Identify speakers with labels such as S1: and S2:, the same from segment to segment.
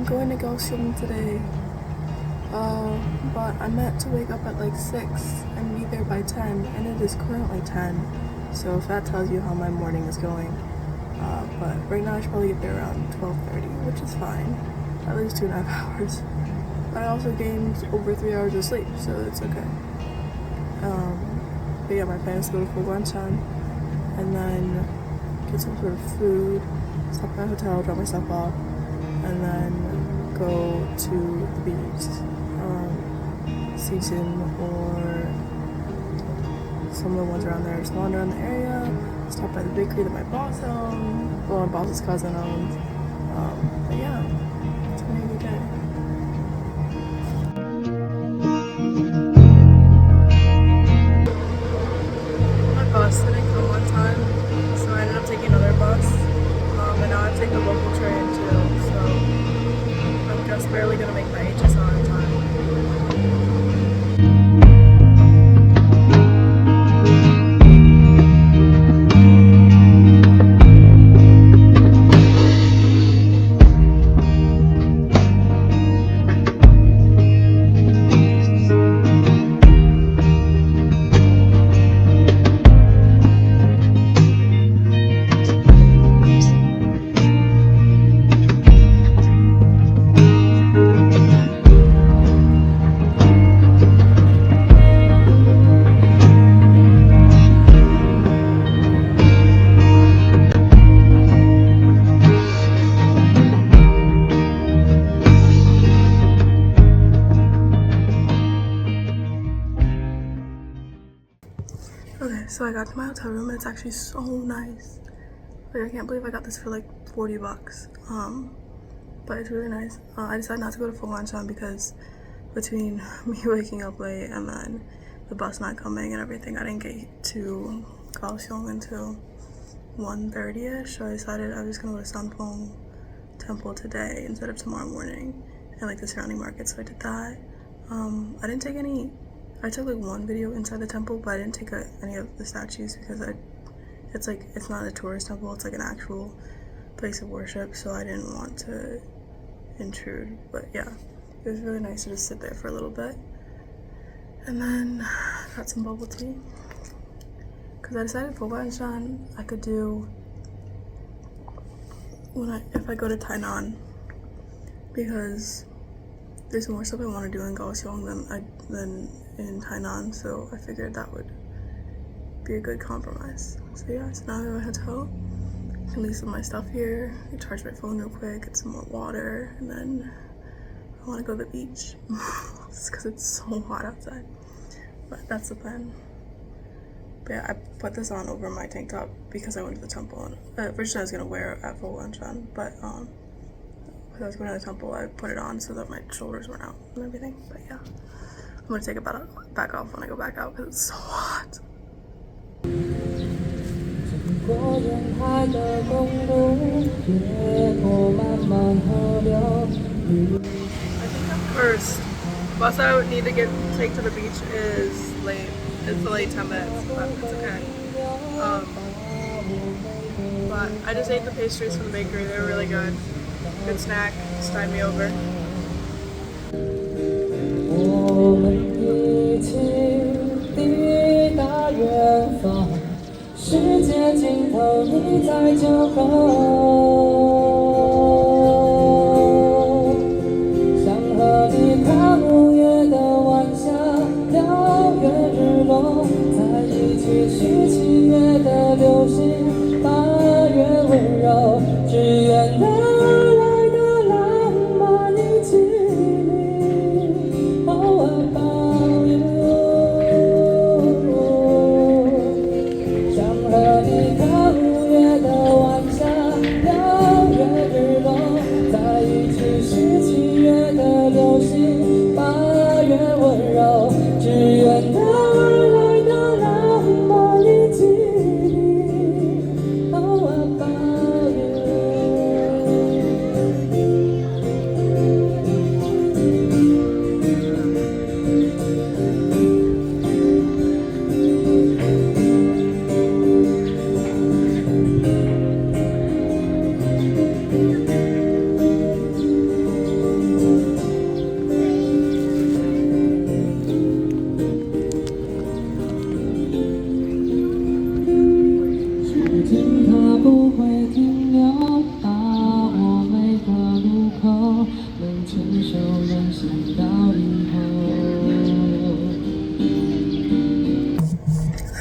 S1: I'm going to kaohsiung today. But I meant to wake up at like 6 and be there by 10, and it is currently 10. So if that tells you how my morning is going. But right now I should probably get there around 12:30, which is fine. At least 2.5 hours. But I also gained over 3 hours of sleep, so it's okay. But yeah, my plan is to go to Fuguanchan and then get some sort of food, stop at a hotel, drop my stuff off, and then go to the beach, Season or some of the ones around there. Just wander around the area, stop by the bakery that my boss owns, well, my boss's cousin owns. But yeah, it's gonna be a good day. My bus didn't come on time, so I ended up taking another bus. And now I have to take the local train too, so I'm just barely gonna make my HSR on time. Okay, so I got to my hotel room and it's actually so nice. Like, I can't believe I got this for like 40 bucks. But it's really nice. I decided not to go to Fuguanchan because between me waking up late and then the bus not coming and everything, I didn't get to kaohsiung until 1:30ish. So I decided I was gonna go to Sanpong Temple today instead of tomorrow morning and like the surrounding market. So I did that. I didn't take any. I took like one video inside the temple, but I didn't take any of the statues because it's not a tourist temple, it's like an actual place of worship, so I didn't want to intrude. But yeah, it was really nice to just sit there for a little bit. And then got some bubble tea. Because I decided Fuguanchan I could do if I go to Tainan, because there's more stuff I want to do in kaohsiung than in Tainan, so I figured that would be a good compromise. So yeah, so now I'm in my hotel. I can leave some of my stuff here, I charge my phone real quick, get some more water, and then I want to go to the beach just because it's so hot outside. But that's the plan. But yeah, I put this on over my tank top because I went to the temple. Originally I was gonna wear it at Fuguanchan, but because I was going to the temple, I put it on so that my shoulders weren't out and everything. But yeah, I'm gonna take it back off when I go back out because it's so hot. I think the first bus I would need to take to the beach is late. It's delayed 10 minutes, but it's okay. But I just ate the pastries from the bakery. They were really good. Good snack. Just tied me over.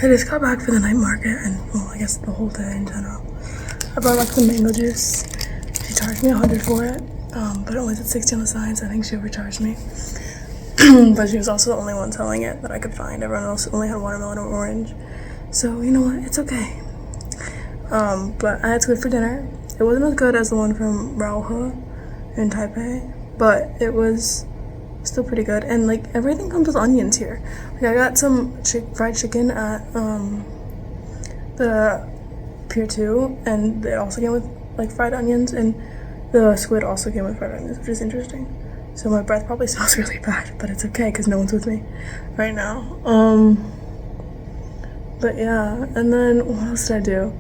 S1: I just got back for the night market and, well, I guess the whole day in general. I bought like the mango juice. She charged me $100 for it, but it only said 60 on the side, so I think she overcharged me. But she was also the only one selling it that I could find. Everyone else only had watermelon or orange. So, you know what? It's okay. But I had to go for dinner. It wasn't as good as the one from Raohe in Taipei, but it was still pretty good. And like everything comes with onions here. Like I got some fried chicken at the Pier 2, and it also came with like fried onions, and the squid also came with fried onions, which is interesting. So my breath probably smells really bad, but it's okay because no one's with me right now. But yeah, and then what else did I do?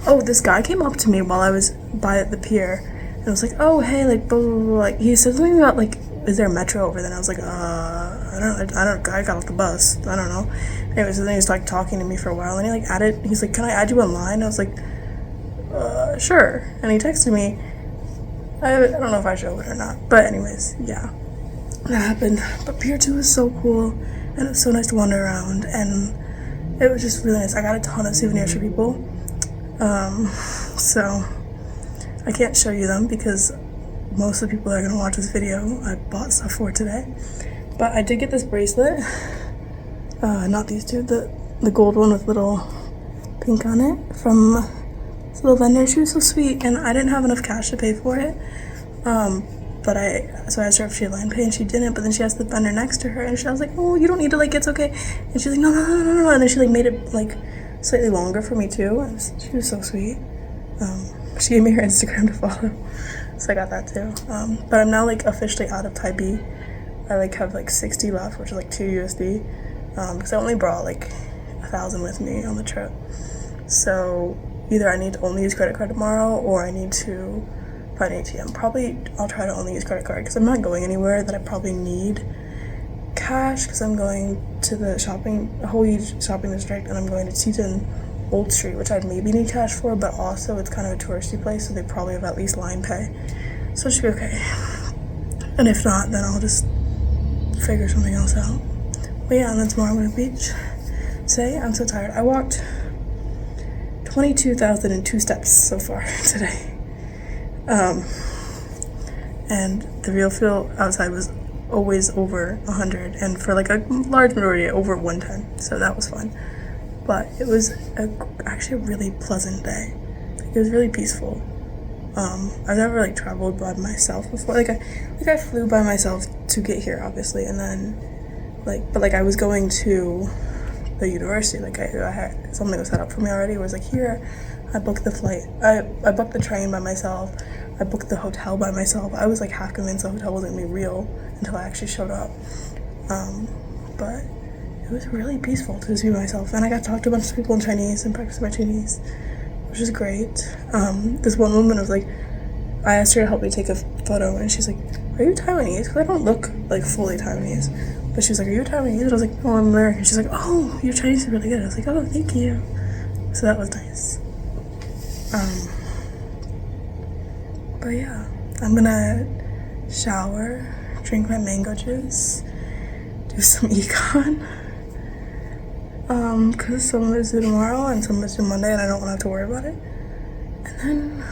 S1: Oh, this guy came up to me while I was by the pier, and I was like, oh, hey, like, blah, blah, blah. Like, he said something about, like, is there a metro over there? And I was like, I got off the bus. I don't know. Anyways, then he was, like, talking to me for a while, and he, like, he's like, can I add you online? I was like, sure. And he texted me. I don't know if I showed it or not, but anyways, yeah, that happened. But Pier 2 was so cool, and it was so nice to wander around, and it was just really nice. I got a ton of souvenirs for people. So I can't show you them because most of the people that are gonna watch this video I bought stuff for today. But I did get this bracelet. Not these two, the gold one with little pink on it from this little vendor. She was so sweet, and I didn't have enough cash to pay for it. But so I asked her if she had line pay, and she didn't. But then she asked the vendor next to her, and I was like, oh, you don't need to, like, it's okay. And she's like, no. And then she like made it like slightly longer for me too. She was so sweet. She gave me her Instagram to follow, so I got that too. But I'm now like officially out of Thai B. I like have like 60 left, which is like 2 USD, because I only brought like 1,000 with me on the trip. So either I need to only use credit card tomorrow, or I need to find an ATM. Probably I'll try to only use credit card because I'm not going anywhere that I probably need cash, because I'm going to the whole shopping district, and I'm going to Titan Old Street, which I'd maybe need cash for, but also it's kind of a touristy place, so they probably have at least line pay, so it should be okay. And if not, then I'll just figure something else out. But yeah, and then tomorrow I'm going to the beach. Today I'm so tired. I walked 22,002 steps so far today, and the real feel outside was always over 100, and for like a large majority over 110, so that was fun. But it was actually a really pleasant day. It was really peaceful. I've never like traveled by myself before. Like I flew by myself to get here, obviously, and then but I was going to the university. Like I had something was set up for me already. It was like, here, I booked the flight. I booked the train by myself. I booked the hotel by myself. I was like half convinced the hotel wasn't gonna be real until I actually showed up. But it was really peaceful to just be myself, and I got to talk to a bunch of people in Chinese and practice my Chinese, which is great. This one woman was like, I asked her to help me take a photo, and she's like, are you Taiwanese? Because I don't look like fully Taiwanese. But she was like, are you Taiwanese? And I was like, no, I'm American. She's like, oh, your Chinese is really good. I was like, oh, thank you. So that was nice. But yeah, I'm gonna shower, drink my mango juice, do some econ. Because some of it's due tomorrow and some of it's due Monday, and I don't want to have to worry about it. And then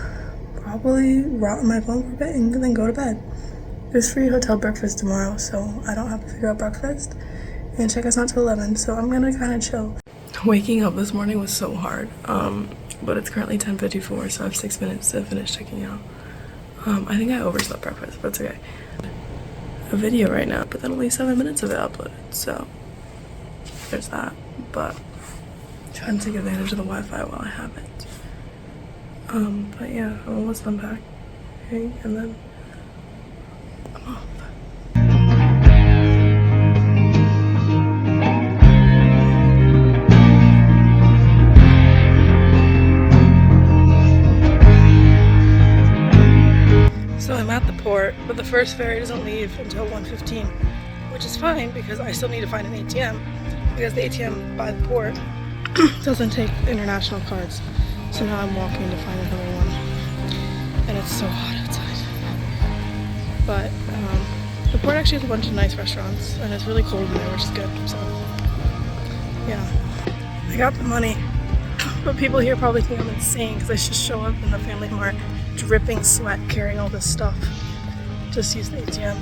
S1: probably rot on my phone for a bit and then go to bed. There's free hotel breakfast tomorrow, so I don't have to figure out breakfast. And check us out till 11, so I'm gonna kind of chill. Waking up this morning was so hard, but it's currently 10:54, so I have 6 minutes to finish checking out. I think I overslept breakfast, but it's okay. A video right now, but then only 7 minutes of it uploaded, so there's that. But trying to take advantage of the Wi-Fi while I have it. But yeah, I'm almost done back, okay, and then I'm off. So I'm at the port, but the first ferry doesn't leave until 1:15, which is fine because I still need to find an ATM, because the ATM by the port doesn't take international cards. So now I'm walking to find another one, and it's so hot outside. But the port actually has a bunch of nice restaurants, and it's really cold in there, which is good. So yeah, I got the money. But people here probably think I'm insane because I just show up in the Family Mart dripping sweat carrying all this stuff. Just use the ATM.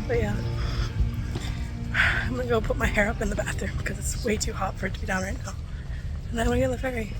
S1: But yeah. I'm gonna go put my hair up in the bathroom because it's way too hot for it to be down right now. And then I'm gonna get on the ferry.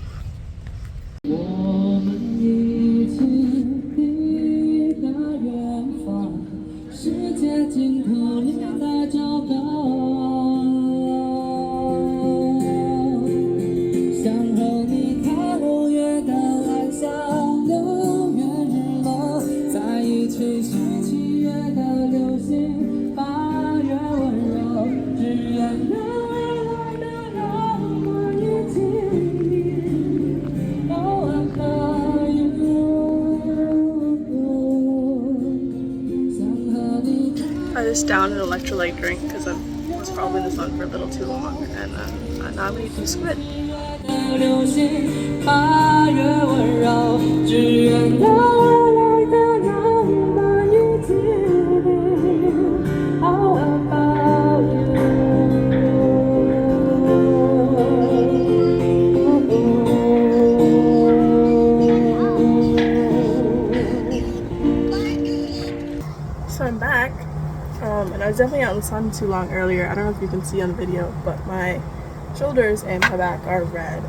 S1: I just downed an electrolyte drink because I was probably in the sun for a little too long, and now I'm eating squid. So I'm back. And I was definitely out in the sun too long earlier. I don't know if you can see on the video, but my shoulders and my back are red.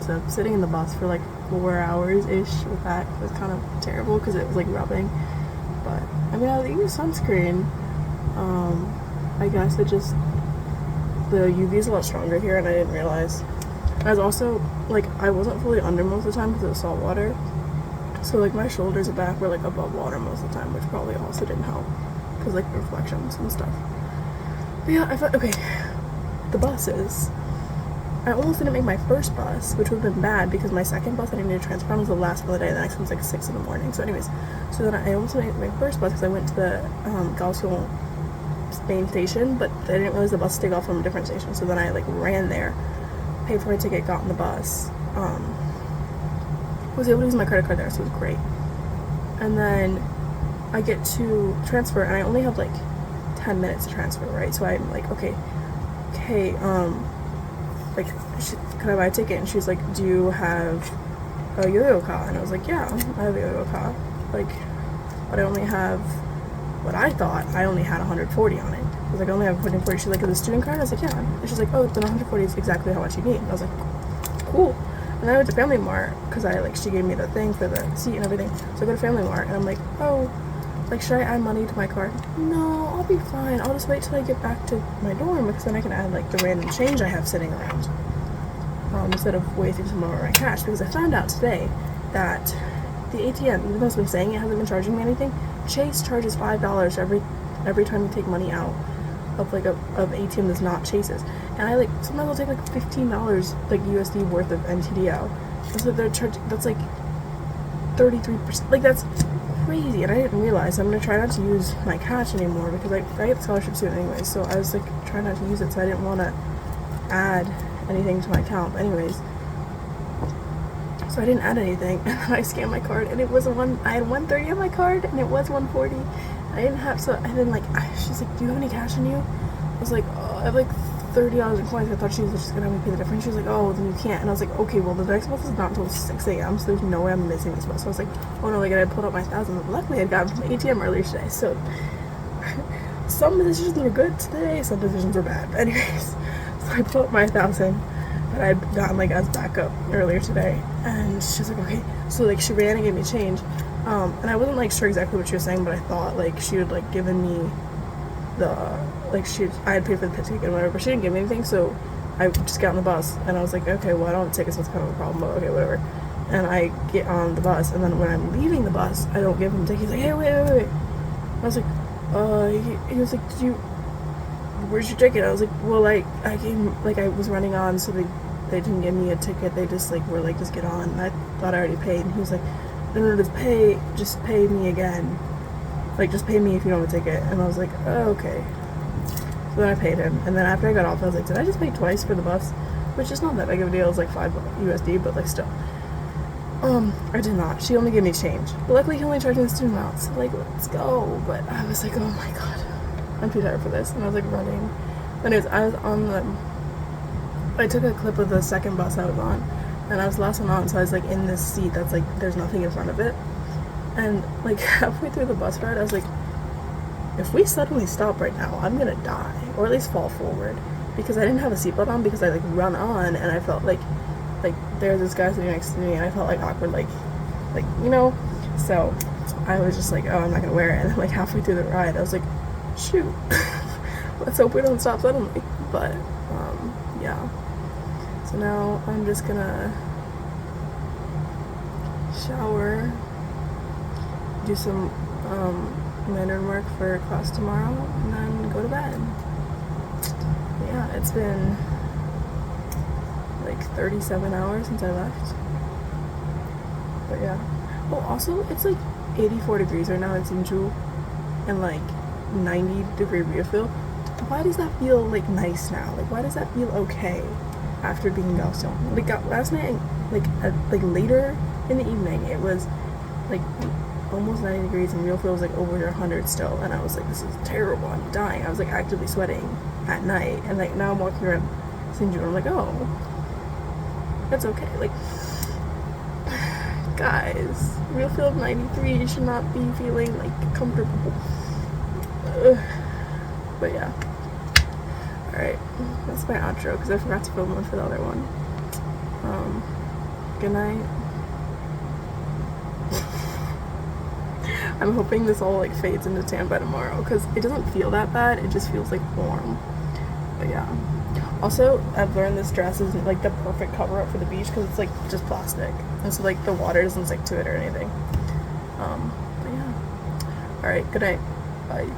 S1: So sitting in the bus for like 4 hours-ish with that was kind of terrible because it was like rubbing. But I mean, I use sunscreen. I guess it just, the UV is a lot stronger here and I didn't realize. I was also, like, I wasn't fully under most of the time because it was salt water. So like my shoulders and back were like above water most of the time, which probably also didn't help. Because like reflections and stuff. But yeah, I thought, okay, the buses. I almost didn't make my first bus, which would have been bad because my second bus I needed to transfer on was the last one of the day. The next one was like 6 in the morning. So anyways, so then I almost made my first bus because I went to the kaohsiung main station, but I didn't realize the bus take off from a different station. So then I like ran there, paid for my ticket, got on the bus. Was able to use my credit card there, so it was great. And then I get to transfer, and I only have like 10 minutes to transfer, right? So I'm like, okay, like, can I buy a ticket? And she's like, do you have a yo-yo ka? And I was like, yeah, I have a yo-yo ka. Like, but I only have what I thought. I only had 140 on it. I was like, I only have 140. She's like, is it a student card? I was like, yeah. And she's like, oh, then 140 is exactly how much you need. And I was like, cool. And then I went to Family Mart because she gave me the thing for the seat and everything. So I go to Family Mart and I'm like, oh, like, should I add money to my card? No, I'll be fine. I'll just wait till I get back to my dorm because then I can add like the random change I have sitting around instead of wasting some more of my cash. Because I found out today that the ATM, even though it's been saying it hasn't been charging me anything, Chase charges $5 every time you take money out of like of ATM that's not Chase's. And I like sometimes I'll take like $15 like USD worth of NTDO. And so they're charging, that's like 33%. Like that's crazy, and I didn't realize. I'm gonna try not to use my cash anymore because I get the scholarship soon anyway. So I was like trying not to use it, so I didn't want to add anything to my account. But anyways, so I didn't add anything, and then I scanned my card, and it was I had 130 on my card, and it was 140. I didn't have, so and then like she's like, do you have any cash on you? I was like, oh, I have like $30 in coins. I thought she was just gonna have me pay the difference. She was like, oh, then you can't. And I was like, okay, well the next bus is not until 6 a.m. so there's no way I'm missing this bus. So I was like, oh no, like I pulled out my 1,000. Luckily I got from the ATM earlier today. So some decisions were good today, some decisions were bad. But anyways, so I pulled out my 1,000 that I'd gotten like as backup earlier today, and she's like, okay. So like she ran and gave me change, and I wasn't like sure exactly what she was saying, but I thought like she would like given me the I had paid for the pit ticket and whatever, but she didn't give me anything. So I just got on the bus and I was like, okay, well I don't have tickets, so that's kind of a problem, but okay, whatever. And I get on the bus, and then when I'm leaving the bus, I don't give him a ticket. He's like, hey, wait. I was like, he was like, where's your ticket? I was like, well, I came, like I was running on, so they didn't give me a ticket. They just like were like, just get on. And I thought I already paid. And he was like, no, just pay me again. Like, just pay me if you don't have a ticket. And I was like, oh, okay. So then I paid him, and then after I got off, I was like, did I just pay twice for the bus? Which is not that big of a deal. It's like $5 USD, but like still. I did not. She only gave me change. But luckily he only charged me the student amount, so like, let's go. But I was like, oh my god, I'm too tired for this. And I was like running. But anyways, I was on the I took a clip of the second bus I was on, and I was the last one on, so I was like in this seat that's like there's nothing in front of it, and like halfway through the bus ride I was like, if we suddenly stop right now, I'm gonna die, or at least fall forward, because I didn't have a seatbelt on because I like run on, and I felt like there's this guy sitting next to me, and I felt like awkward, like you know, so I was just like, oh, I'm not gonna wear it, and then like halfway through the ride I was like, shoot, let's hope we don't stop suddenly, but yeah. So now I'm just gonna shower, do some Mandarin work for class tomorrow, and then go to bed. Yeah, it's been like 37 hours since I left. But yeah. Oh, also, it's like 84 degrees right now in Sinju, and like 90-degree refill. Why does that feel like nice now? Like, why does that feel okay after being in kaohsiung? Like last night, like later in the evening, it was like almost 90 degrees, and real feel was like over 100 still, and I was like, this is terrible, I'm dying. I was like actively sweating at night, and like now I'm walking around Sinju, and I'm like, oh, that's okay. Like, guys, real feel of 93 should not be feeling like comfortable. But yeah. Alright, that's my outro because I forgot to film one for the other one. Good night. I'm hoping this all like fades into tan by tomorrow because it doesn't feel that bad, it just feels like warm. But yeah. Also, I've learned this dress isn't like the perfect cover up for the beach because it's like just plastic, and so like the water doesn't stick to it or anything. But yeah. Alright, good night. Bye.